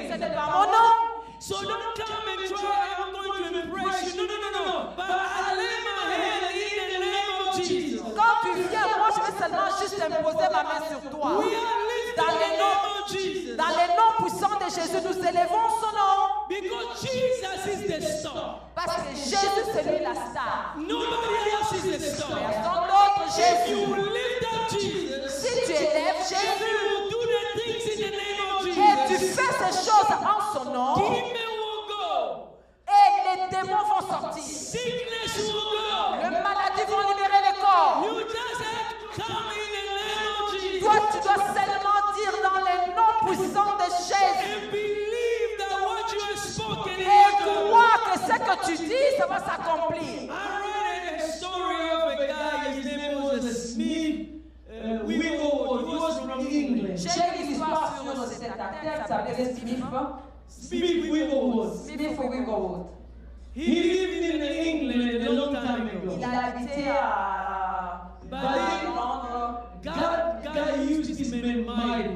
Ce name. n'est pas mon nom. So don't come and try, I'm going to impress you. No. But I lay my hand in the name of Jesus. Quand tu viens, moi, je vais seulement juste imposer ma main sur toi. We are lifting Dans the les name noms, of Jesus. dans les noms puissants de Jésus, nous élevons son nom. Because Jesus is the star. Parce que Jésus, c'est lui la star. Nobody else is the star. Personne d'autre, If Jésus. you lift up Jesus, Si tu élèves you Jésus will do the things in the name of et tu Jesus. fais ces choses en son nom, Demon will go. et les démons vont sortir. Sickness will go. Les maladies vont libérer les corps. You just have to come in the name of Jesus. Toi, tu dois seulement dire dans les noms puissants de Jésus. And believe that what you have spoken is Et true. crois que ce que tu dis, ça va s'accomplir. I read a story of a guy, his name was Smith Wigglesworth. He was from England. J'ai une histoire sur cet acteur qui s'appelait Smith. Smith Wigglesworth. Smith Wigglesworth. He lived in England a long time ago. Il a habité à Londres. God used this man mighty.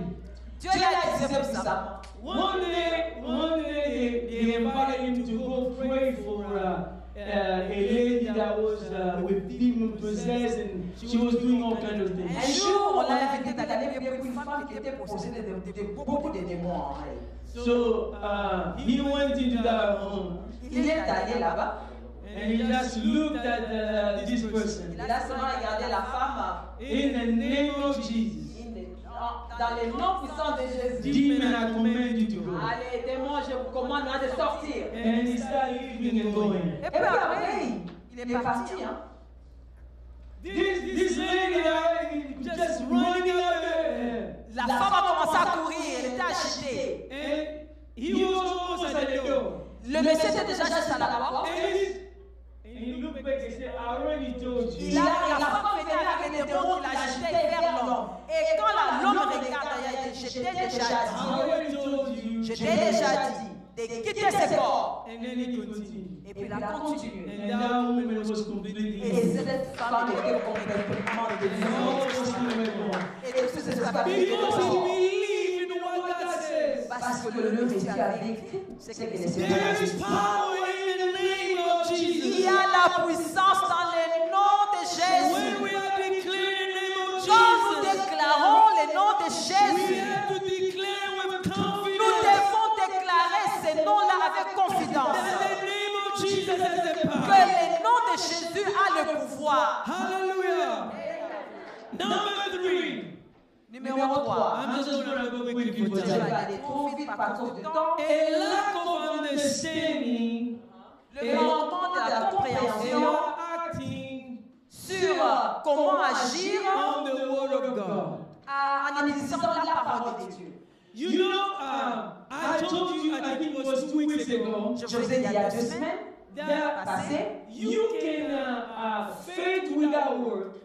Dieu l'a utilisé puissamment. One day they invited him to go pray for a lady that was with demon possessed, and she was doing all kind of Un things. jour, on l'a invité d'aller prier pour une femme qui était possédée de beaucoup de démons en elle. So he went into that home Il est allé là-bas. and he just looked at this person. Il a seulement regardé la femme. In the name of Jesus, Dans les noms puissants de Jésus. demon, I command you to go. Allez, démons, je vous commande de sortir. And he started leaving and going. Et puis après, il est parti. Hein. This lady just running out there. La femme a commencé à courir, elle était agitée. And he was almost at the door. Le monsieur était déjà juste à la porte. And he looked back and said, I already told you. La femme venait avec les démons qui l'agitaient vers l'homme. Et quand l'homme regarde, je t'ai déjà I dit, already told you. je t'ai déjà dit de quitter ce corps. And then he continued. Et puis il a continué. And that woman was completely Et healed. cette femme était complètement All délivrée. was still went on. Et tout ce qui s'est passé Because he believed in what God says. parce que le Dieu avec c'est que les There is power in the name of il y Jesus. a la puissance dans le nom de When Jésus. we are declaring the name of Quand nous Jesus, déclarons le nom de we Jésus, have to declare with nous confidence devons déclarer ce nom-là avec confidence. that the name of Jesus has the Que power. le nom de Jésus a le pouvoir. Hallelujah. Number 3. Numéro 3. I'm just going to go quickly for Je vais time. aller trop vite par cause du temps. A lack of understanding Le manquement de la compréhension or acting sur comment agir on the word of God. en utilisant la parole de Dieu. You know, I told you, I think it was 2 weeks ago, Je vous ai dit il y a 2 semaines that passées, you can faith without work.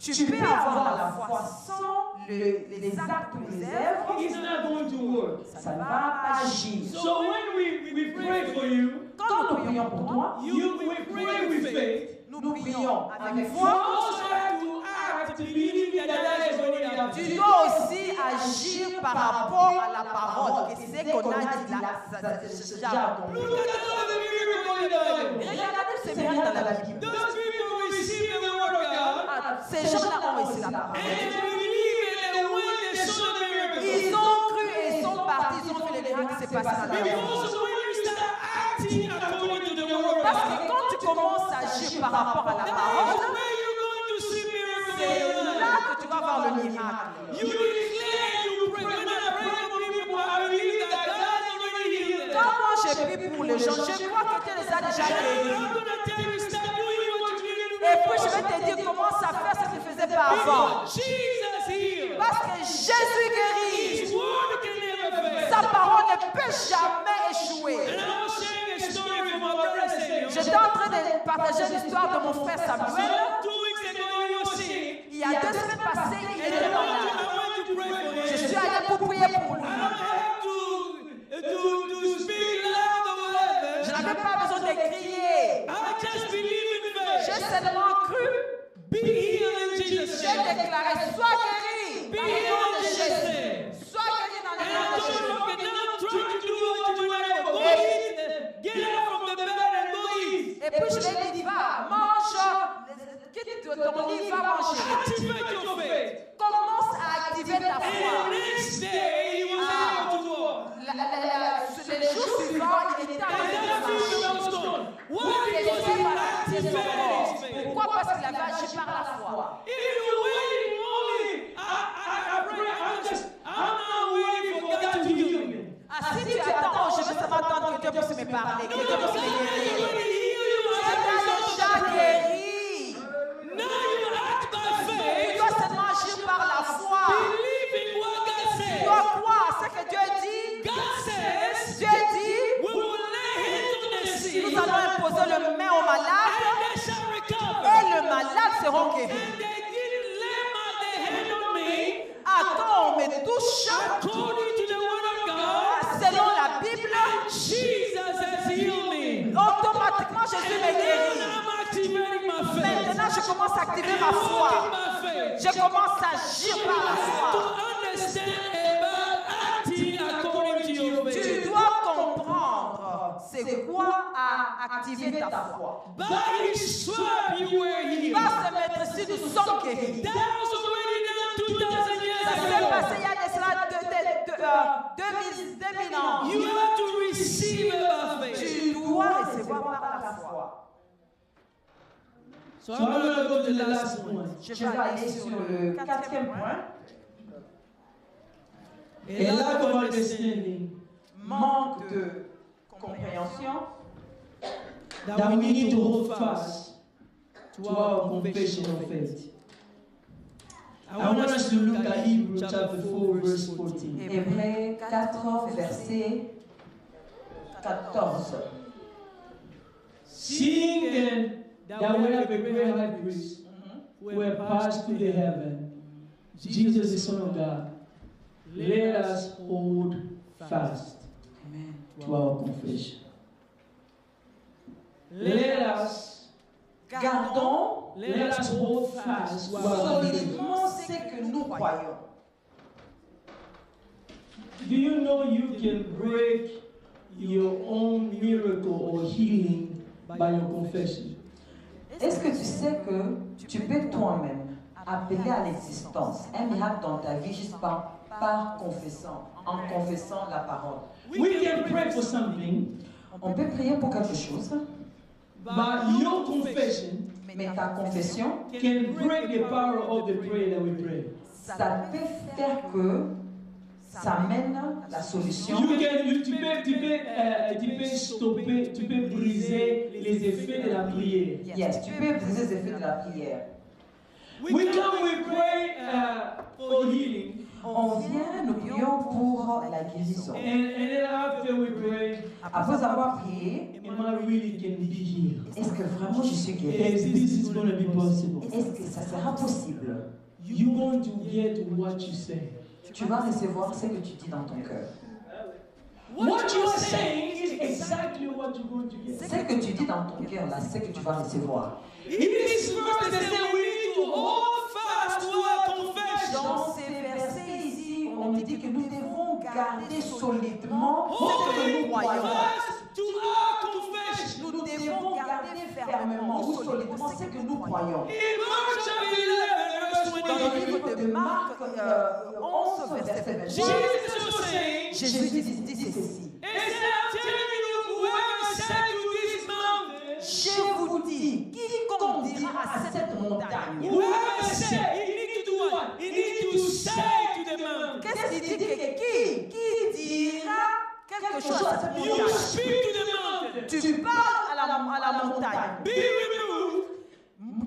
tu peux avoir la foi sans les actes ou les œuvres. It's not going to work. Ça ne va pas agir. So when we pray for you, Quand nous prions pour toi, we pray with faith. nous prions avec You foi. also have to act believing that that is already happened. Tu dois aussi agir par rapport à la parole. Et c'est qu'on a dit là, c'est déjà accompli. Look at all the miracles in the Bible. Regardez ces miracles dans la Bible. Those people received the word of God. Ces gens-là ont reçu la parole. And they believed it, and when they saw the miracle, Ils ont cru et ils sont partis, ils ont vu les miracles qui s'est passé dans la vie. because when you start acting according to the word of Parce que God, quand tu commences à agir par rapport à la that is parole, where you're going to see miracles in c'est your life. là que tu vas voir le miracle. You declare, you pray. When I pray for people, I believe that God already healed them. Quand moi j'ai pris pour les gens, je crois que Dieu les a déjà guéris. I'm going to tell you, start doing what you need to do. Et puis je vais te dire comment ça fait ce que tu faisais pas avant. Because Jesus healed. Parce que Jésus guérit. His word can never fail. Sa parole ne peut jamais échouer. And I was sharing a story from my brother Samuel. J'étais en train de partager l'histoire de mon frère Samuel. 2 weeks ago, he was sick. Il y a 2 semaines passées, il And était I malade. went to pray for him. Je suis allée pour prier pour lui. I don't have to speak loud or whatever. Je n'avais pas besoin de crier. I just believe in J'ai faith. seulement cru. Be healed in Jesus' J'ai name. déclaré, sois guéri Be dans le nom de healed in Jesus' Jésus. name. Sois guéri dans le And nom I de told him, Jésus. okay, now try to do what you want to go eat. Get up from the bed and go eat. Et puis je lui ai dit, va, mange, quitte ton lit, va manger. Activate your faith. Commence à activer ta And the foi. next day, he was able to walk. Les jours suivants, il était en And train de that fever marcher. was gone. Why? Il Because était he parti de son activated corps. his faith. Pourquoi? Parce qu'il avait agi par la foi. If you waiting only, I pray, I'm not waiting for God to heal me. Ah, si tu attends, oh, je veux seulement attendre que Dieu puisse me parler, que Dieu puisse me guérir. Tu t'as déjà guéri. Now you act by Tu faith, dois seulement agir par la foi. believing what God Tu says. dois croire ce que Dieu dit. God says, Dieu dit, we will lay hands on the sick, nous allons imposer le main aux malades and they shall recover. et le malade seront guéris. And they didn't lay their hand on me, Attends, on me touche. according to the word of God, Selon la Bible, Jesus has healed me. automatiquement Jésus me guérit. And I'm activating my faith. Maintenant, je commence à activer ma Walking foi. by faith. Je commence à agir par la To foi. understand about acting according to your Tu faith. dois comprendre c'est quoi à activer ta foi. By his stripe you were healed. Par ce maître-ci, nous sommes guéris. That was already done 2,000 years Ça s'est ago. passé il y a de cela 2000 ans. You have to receive it by faith. Tu dois recevoir par la foi. So I'm going to go to the last one. Je vais aller sur le 4e point. A lack of understanding Manque de compréhension. that we need to hold fast to our confession of faith. I want us to look at Hebrews chapter 4, verse 14. Hébreux 4, verset 14. Seeing then that we have a great high priest who has passed through the heaven, Jesus the Son of God, let us hold fast to our confession. Let us hold fast to our confession. solidement ce que nous croyons. Do you know you can break your own miracle or healing by your confession? Est-ce que tu sais que tu peux toi-même appeler à l'existence un miracle dans ta vie juste par confessant, en confessant la parole? We can pray for something, On peut prier pour quelque chose, but your confession mais ta confession, can break the power of the prayer that we pray. ça peut faire que ça mène la solution. Tu peux briser les effets de la prière. Yes, tu peux briser les effets de la prière. We pray for healing, On vient, nous prions pour la guérison. and then after we pray, Après avoir prié, am I really can be healed? est-ce que vraiment je suis guéri? Yes, this is going to be possible. Est-ce que ça sera possible? You're going to get what you say. Tu vas recevoir ce que tu dis dans ton cœur. What you are saying is exactly what you're going to get. Ce que tu dis dans ton cœur, là, c'est ce que tu vas recevoir. In this verse, they say we need to hold fast to our confession. Dans ces nous dit que nous devons garder solidement ce que nous croyons. Nous devons garder fermement ou solidement ce que nous croyons. Dans le livre de Marc 11, verset 22, Jésus dit ceci. Je vous dis, quiconque dira à cette montagne. Qu'est-ce qu'il dit que qui dira quelque chose à cette montagne? Tu parles à la montagne.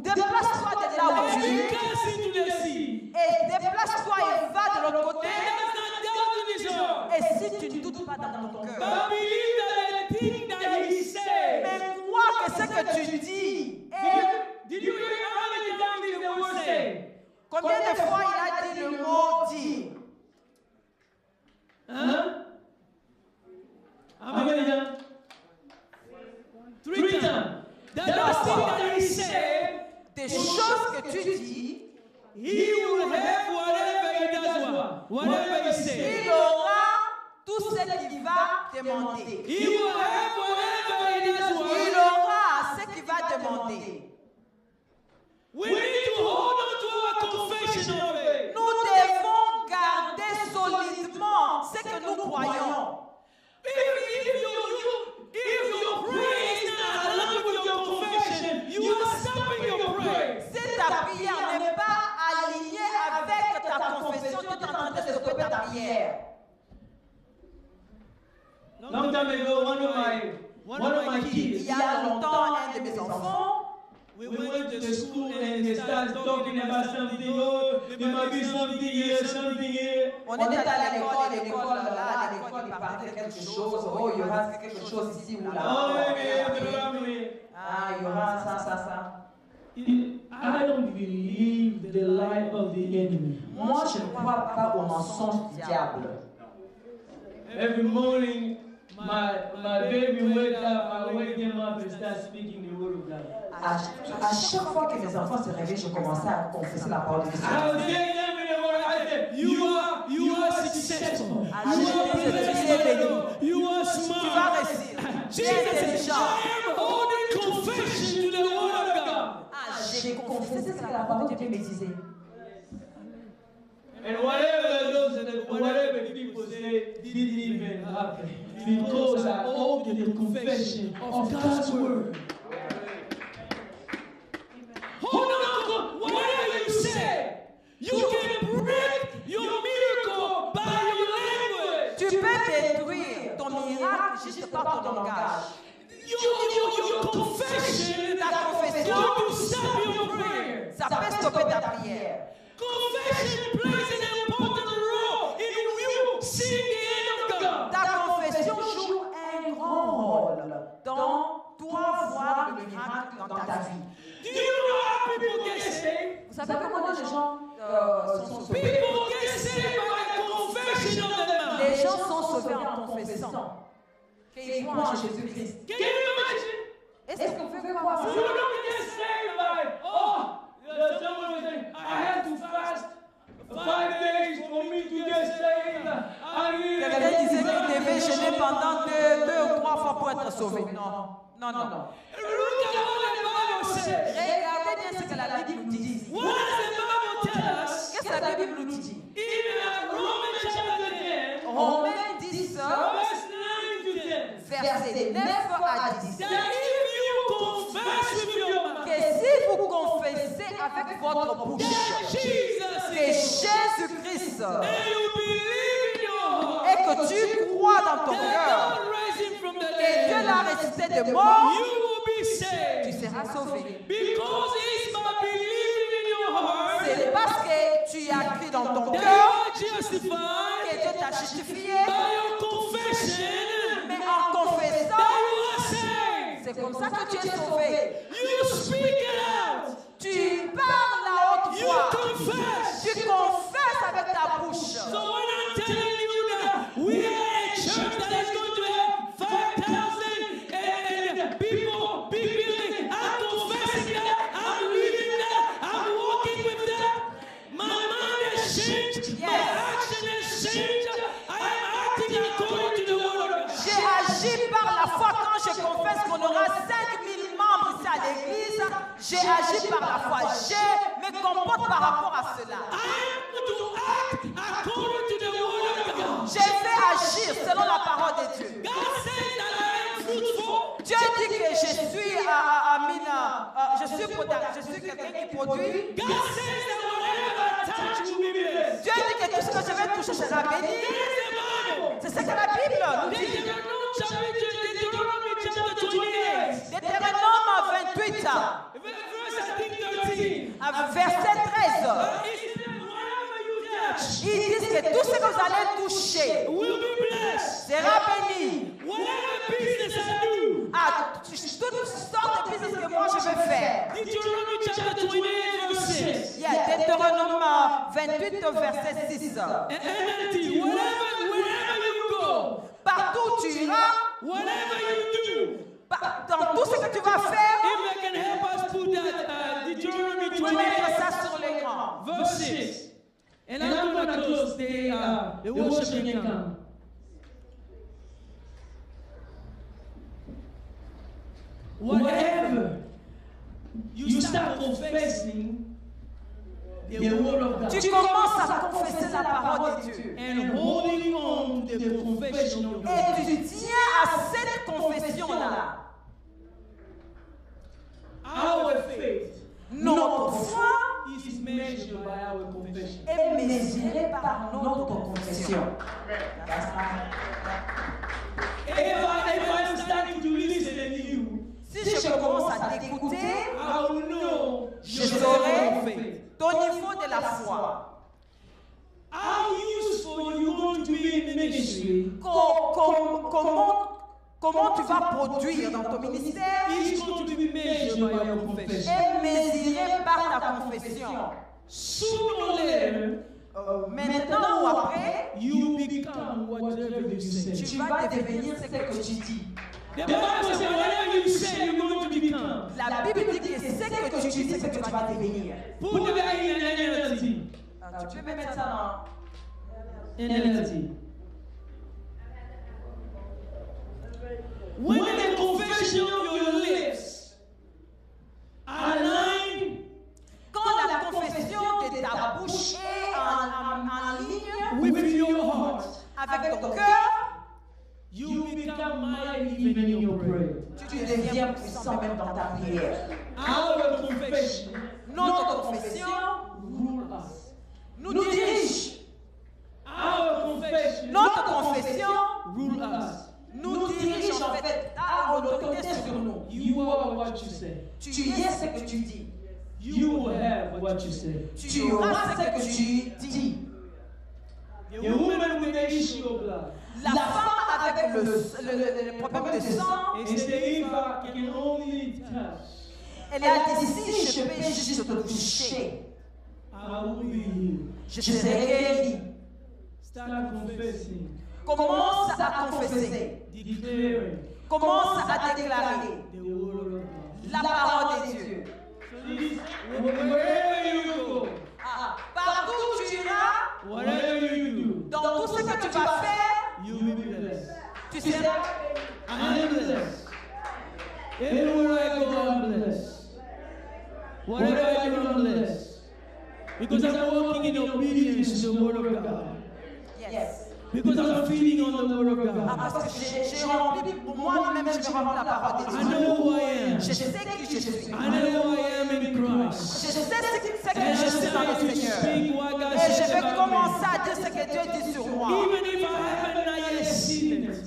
Déplace-toi de là où tu es. Et déplace-toi et va de l'autre côté. Et si tu ne doutes pas dans ton cœur, mais crois que ce que tu dis est... Combien de fois il a dit le mot dire? Hein? How many times? 3 times. That thing that he said, des choses que tu dis, he will have whatever he does, whatever he says. il aura tout ce qu'il va demander. He will have whatever he does, Il aura ce qu'il va demander. We need to hold on to our confession of it. Nous devons garder solidement ce que nous croyons. If your prayer is not aligned with your confession, you are stopping your prayer. Si ta prière n'est pas alignée avec ta confession, tu es en train de stopper ta prière. Long time ago, one of my kids, Il y a longtemps, un de mes enfants, we went to the school and they started talking about something. Oh, there might be something here, something here. on était à l'école, et l'école là, à l'école, il parlait de quelque chose. Oh, il y aura quelque chose ici ou là. Oh, maybe. Ah, il y aura ça. I don't believe the lie of the enemy. Moi, je ne crois pas au mensonge du diable. Every morning, my baby wake up, I wake him up and start speaking the word of God. À chaque fois que mes enfants se réveillent, je commençais à confesser la parole de Dieu. I was getting them in the word. I said, you are successful. You are Tu vas smart. réussir. Tu es Jesus intelligent. I am holding confession to the word of God. J'ai confessé ce que la parole de Dieu me disait. And whatever people say didn't even happen because I hold the confession of God's word. Hold on, whatever you say, you can break your miracle by your language. Tu peux détruire ton miracle juste par ton langage. Your confession, Ta confession, to stop your prayer. ça peut stopper ta prière. Confession plays an important role in you seeing the end of God. Ta confession joue un grand rôle dans toi voir le miracle dans ta vie. Do you know how people get saved? Vous savez comment les gens sont sauvés? People get saved by the confession of their mouth. Les gens sont sauvés en confessant qu'ils croient en Jésus-Christ. Can you imagine? Est-ce que vous pouvez voir You ça? don't get saved by, someone was saying, I had to fast 5 days for me to get saved. Quelqu'un disait qu'il devait jeûner pendant 2 ou 3 fois pour être sauvé. Non. Look at what the Bible says. Regardez bien ce que la Bible nous dit. What does the Bible tell us? Qu'est-ce que la Bible nous dit? In Romans chapter 10, Romains 10, verse 9 to 10. verset 9 à 10. That if you confess with your mouth Que si vous confessez avec votre bouche that Jesus que is Jésus-Christ and you believe in your heart et que tu crois dans ton that cœur God raised him from the que Dieu dead, l'a ressuscité de mort, you will be tu saved. seras sauvé. Because it's by believing in your heart C'est parce que tu as cru dans ton that you cœur are justified, que Dieu t'a justifié, by your confession mais en that confessant, you are saved. c'est comme ça que tu es sauvé. You speak it out. Tu parles à haute You voix. confess. Tu confesses avec ta bouche. So when I'm telling you that we are a church that is going to have 5,000 and people, big building, I'm confessing that, I'm living that, I'm walking with that. My mind has changed, my action has changed. acting according to the word of God. J'ai agi par la foi quand je confesse qu'on aura 5000 membres ici à l'église. J'ai agi par la foi. Je me comporte par rapport à cela. I am to act according to the word of God. J'ai fait agir selon la parole de Dieu. God says that I am fruitful. Dieu dit que je suis quelqu'un qui produit. God says that whatever I touch will be blessed. Dieu dit que tout ce que je vais toucher sera béni. C'est ce que la Bible nous dit. Deutéronome 28, verset 13. Ils disent que tout ce que vous allez toucher sera béni. À toutes sortes de business que moi je vais faire. Il y a Deutéronome 28, verset 6. Partout où tu iras, dans tout ce que tu vas faire, tu mets ça sur l'écran. Verse 6. And I'm going to close the worshiping account. Whatever you start confessing the word of God Tu commences à confesser la parole de Dieu. and holding on to the confession of God, Et tu tiens à cette confession-là. our faith Notre foi is measured by our confession. est mesurée par notre confession. If I'm starting to listen to you, Si je commence à t'écouter, I will know je your saurai faith. ton niveau de la foi. How useful you going to be in ministry Comment tu vas produire dans ton ministère is going to be measured by your confession. est mesuré par ta confession. Sooner or later, Maintenant ou après, you become whatever you tu say. vas devenir ce que tu dis. The Bible says whatever you say, you're going to become. La Bible dit que ce que tu dis, c'est ce que tu vas devenir. Put that in an NLT. Tu peux mettre ça NLT. When the confession of your lips align quand la confession de ta bouche est en ligne with your heart, avec ton cœur, you become mighty even in your prayer. tu deviens puissant même dans ta prière. Our confession Notre confession rule us. nous dirige. Our confession Notre confession rule us. nous dirige en fait à l'autorité sur nous. You are what you say. Tu es ce que tu dis. You will have what you say. Tu auras ce que tu dis. A woman with the issue of blood. La femme avec le problème de sang, And say, if I can only touch, elle a dit si je peux juste te toucher, I will be healed. je serai guérie. Start confessing, Commence à confesser. declaring Commence à déclarer the word of God. la parole de Dieu. So this, wherever you go, Partout où tu iras, whatever you do, dans tout ce que tu vas faire, you will be blessed. tu seras. I am blessed. Everywhere I go, I'm blessed. Whatever I do, I'm blessed. Because I'm walking in obedience to the word of God. Yes. Because I'm feeding on the word of God. Parce que j'ai rempli, pour moi-même, je vais remplir la parole de I Dieu. know who I am. Je sais qui je suis. I know who I am in Christ. Je sais ce que And je I suis dans le start to Seigneur. speak what God Et je says vais about commencer me. à dire ce que Dieu dit sur moi. Even if I haven't not yet seen it.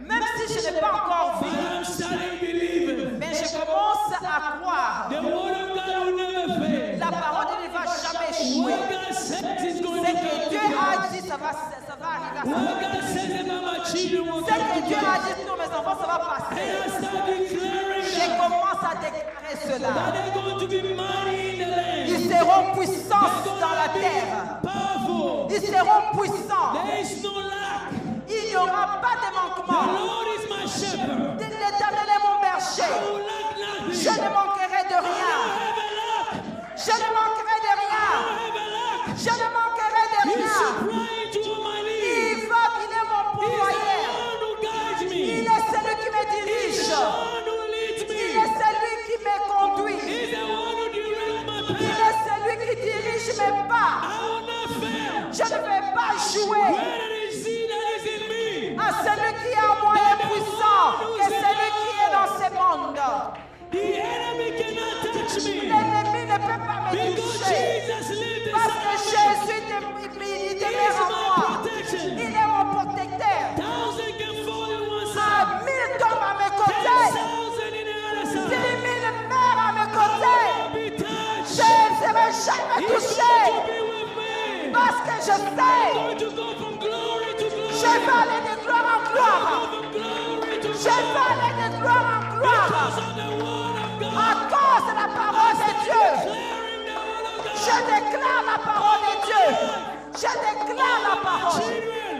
Même si je n'ai pas encore But vu, I'm starting believing. mais je commence à croire. The word of God will never fail. La parole de Dieu ne va jamais échouer. What God says is going Ce to que Dieu happen. a dit, ça va arriver à What ça. God says about my children will Ce come que to Dieu a pass. dit sur mes enfants, ça va And passer. I start declaring Je that commence à déclarer cela. they're going to be mighty in the land. Ils seront puissants dans la terre. Powerful. Ils seront puissants. There is no lack. Il n'y aura pas de The manquement. Lord is my shepherd. L'Éternel est mon I berger. will lack nothing. Je ne manquerai de I rien. have a lack. Je ne manquerai de I rien. have a lack. Je ne manquerai de He rien. supply to all my needs. Il est mon pourvoyeur. touch me. L'ennemi ne peut pas me Because toucher. Jesus lived Parce que inside me. Jésus He demeure is en my moi. protection. Il est mon protecteur. 1,000 can fall in one À side. 1000 tombent à mes côtés. 10,000 in the other 10 side. 000 meurent à mes I côtés. will be touched. Je ne serai jamais He's touché. going to be with me. Parce que je I'm sais, going to go from glory to glory. je vais aller de gloire en gloire. From glory to Je vais glory. aller de gloire en gloire. Because of the word of God. À cause de la parole de Dieu. Declaring the word of God. Je déclare la parole de Dieu. Je déclare la parole. Children.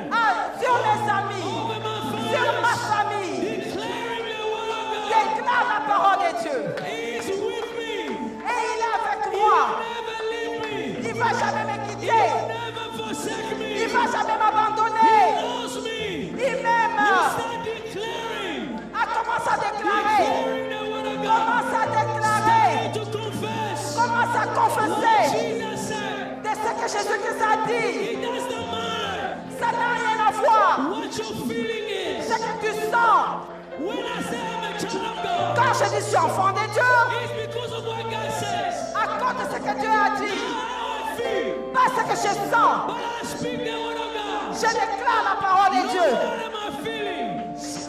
Sur les amis. Over my Sur ma fathers. famille. Declaring the word of God. Déclare la parole de Dieu. He is with me. Et il est avec moi. Never leave me. Il ne va jamais me quitter. Never forsake me. Il ne va jamais m'abandonner. Knows me. Il m'aime. Start declaring. Commence à déclarer. Declaring the word of God. Commence à déclarer. Start to confess. Commence à What confesser Jesus said. de ce que Jésus-Christ a dit. It doesn't matter Ça n'a rien à voir. what your feeling Ce is. que tu sens. When I say I'm a child of God, Quand je dis je suis enfant de Dieu, it's because of what God says. à cause de ce que Dieu a dit. I feel, Pas ce que je sens. but I speak the word of God. Je déclare la parole de Dieu. What am I feeling?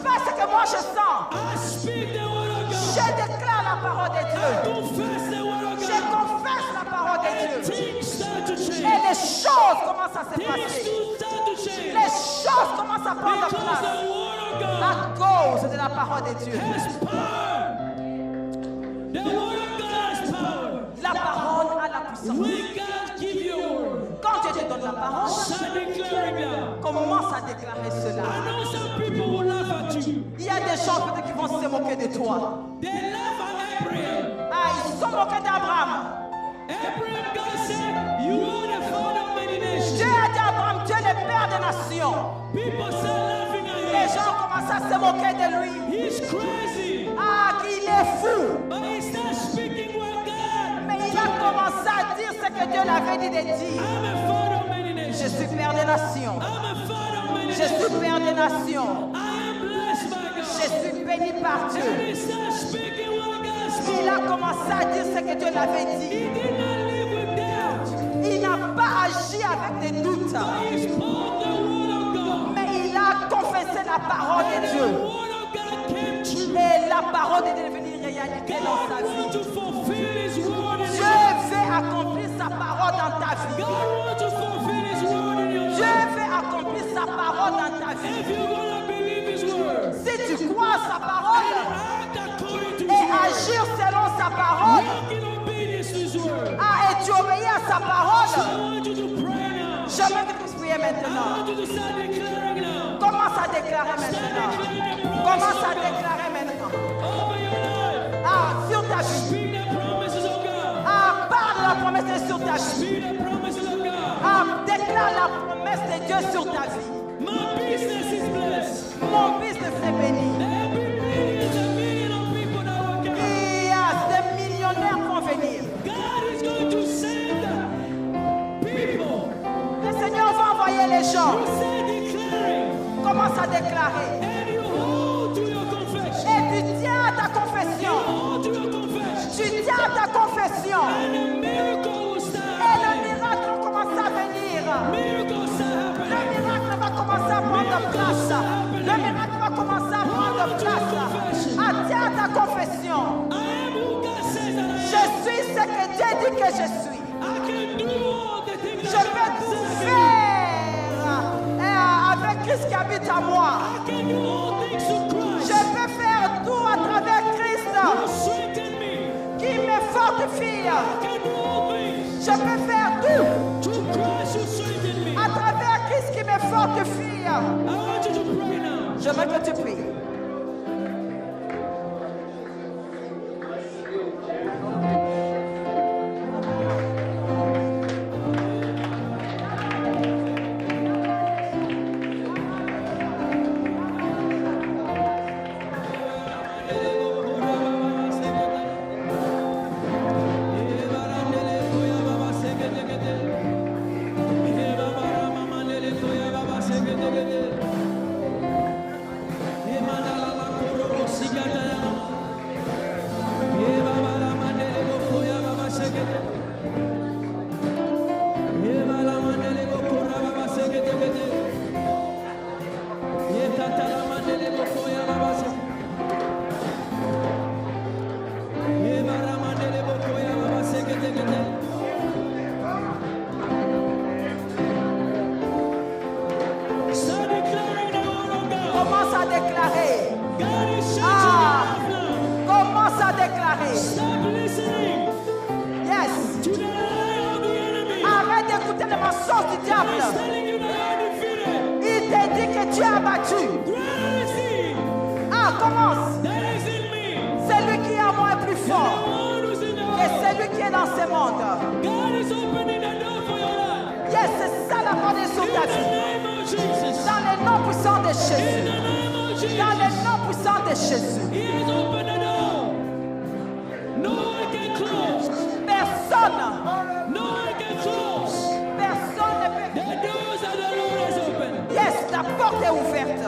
Pas ce que moi je sens. I speak the word of Je God. déclare la parole de Dieu. Confess the word of Je God. confesse la parole de Dieu. Things start to Et change. les choses commencent à se Things passer. start to change. Les choses commencent à prendre Because place the word of God à cause de la parole de Dieu. has power. The word of God has power. La parole a la puissance. When God gives you a word, Quand Dieu te donne la parole, start declaring that. commence à déclarer I cela. know some people will laugh at you. Il y a des gens peut-être qui vont se moquer de toi. They laugh at Abraham. Ah, ils se sont moqués d'Abraham. Abraham, God said, you are the father of many nations. Dieu a dit à Abraham, Dieu est le père des nations. People start laughing Les at him. gens commencent à se moquer de lui. He's crazy. Ah, qu'il est fou. But he starts speaking what God. Mais il a commencé à dire ce que Dieu l'avait dit de dire. I'm a father of many Je nations. suis père des nations. I'm a father of many Je nations. suis père des nations. I am blessed by Je God. suis béni par And Dieu. he starts speaking what God spoke. Il a commencé à dire ce que Dieu l'avait He dit. did not live with doubt. Il n'a pas agi avec des doutes. He spoke the word of God. Mais il a confessé la parole de And the Dieu. word of God came true. Et la parole est devenue réalité dans sa God wants vie. to fulfill his word in Dieu your life. veut accomplir sa parole dans ta vie. God wants to fulfill his word in your Dieu life. veut accomplir sa parole dans ta vie. If you're going to believe his word, Si tu crois sa parole act according to et his word. agir selon sa parole, Walk in obedience to his word. et tu obéis à sa So parole, I want you to pray now. je veux que tu puisses prier I maintenant. want you to start declaring now. Commence à déclarer Start maintenant. declaring the Commence à promises of God déclarer maintenant. over your life. Sur ta vie. Speak the promises of God. Parle de la promesse de Dieu sur ta vie. Speak the promises of God. Déclare la promesse de Dieu sur ta vie. My business is blessed. Mon business est béni. There will be millions and millions of people that will come. Il y a des millionnaires qui vont venir. God is going to send people. Le Seigneur va envoyer les gens. You say declaring, Commence à déclarer. and you hold to your confession. Et tu tiens à ta confession. Hold to your confession. Tu tiens à ta confession. And a miracle will start Et le happening. miracle va commencer à venir. Miracles start Le happening. miracle va commencer à prendre place. Le miracle va commencer à prendre place. Tiens à ta confession. I am who God says that I Je am. suis ce que Dieu dit que je suis. I can do all the things Je that peux God tout says I faire avec Christ qui habite en moi. can do. I can do all things to Je Christ peux faire tout à travers Christ who strengthens me. qui me fortifie. I can do all things Je peux faire tout to Christ who strengthens me. à travers Christ qui me fortifie. I want you to pray now. Je veux que tu pries. Amen. des mensonges du diable. He's telling you that you're defeated. Il te dit que tu es abattu. Greater is he Ah, commence. that is in me. Celui qui est en moi est plus The fort one who's in the que world. celui qui est dans ce monde. God is opening the door for your life. Yes, c'est ça la parole sur In ta the vie. name of Jesus. Dans le nom puissant de In Jésus. the name of Dans le Jesus. nom puissant de Jésus. He has opened the door. No one can close. Personne, No one can close. personne ne peut. The doors that the Lord has opened. Yes, la porte est ouverte.